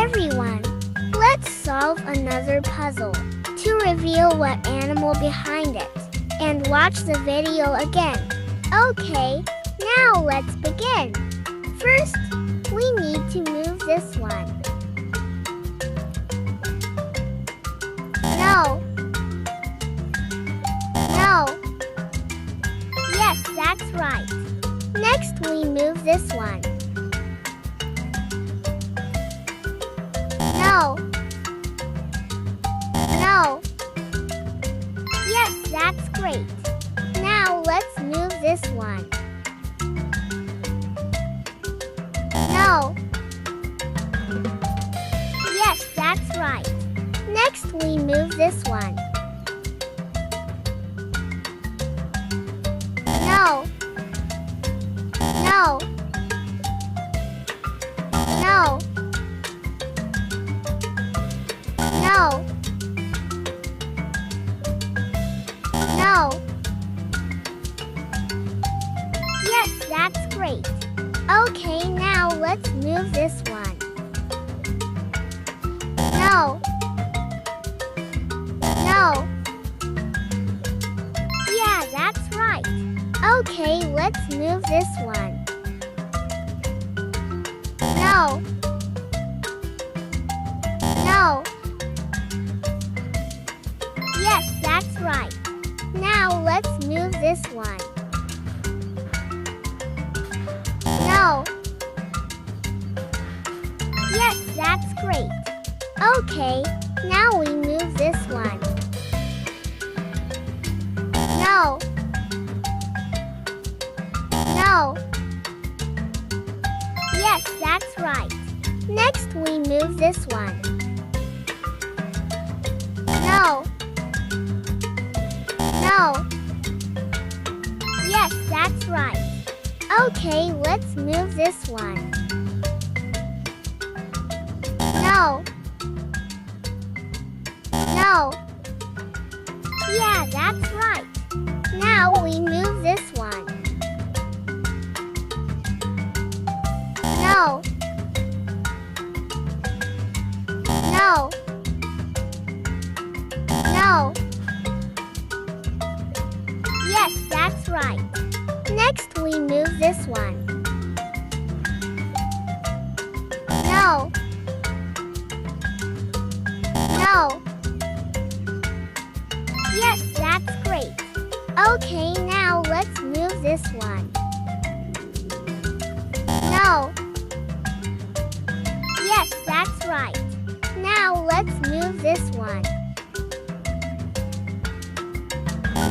everyone! Let's solve another puzzle to reveal what animal behind it, and watch the video again. Okay, now let's begin. First, we need to move this one. No. No. Yes, that's right. Next, we move this one. No. No. Yes, that's great. Now let's move this one. No. Yes, that's right. Next, we move this one. No. No. No. No. No. Yes, that's great. Okay, now let's move this one. No. No. Yeah, that's right. Okay, let's move this one. No. No. Yes, that's right. Now let's move this one. No. Yes, that's great. Okay, now we move this one. No. No. Yes, that's right. Next, we move this one. No. No. Yes, that's right. Okay, let's move this one. No. No. Yeah, that's right. Now we move this one. No. No. No. Yes, that's right. Next, we move this one. No. No. Yes, that's great. Okay, now let's move this one. No. Yes, that's right. Now let's move this one.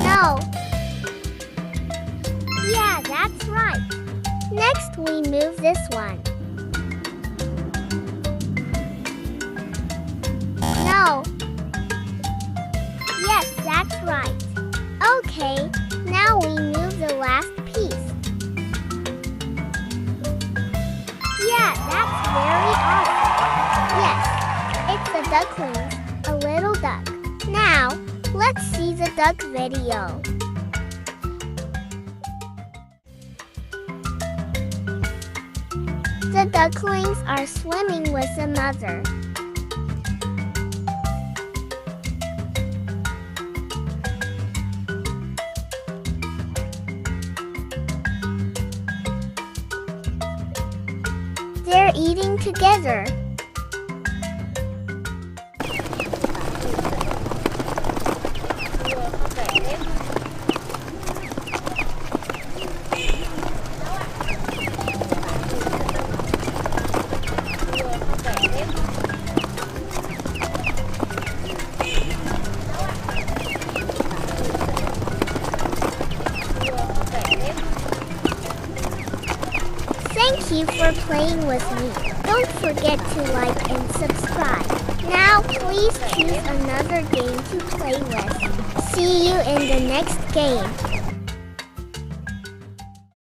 No. Yeah, that's right. Next, we move this one. No. Yes, that's right. Okay, now we move the last piece. Yeah, that's very awesome. Yes, it's a duckling, a little duck. Now, let's see the duck video. The ducklings are swimming with the mother. They're eating together. Thank you for playing with me. Don't forget to like and subscribe. Now please choose another game to play with. See you in the next game.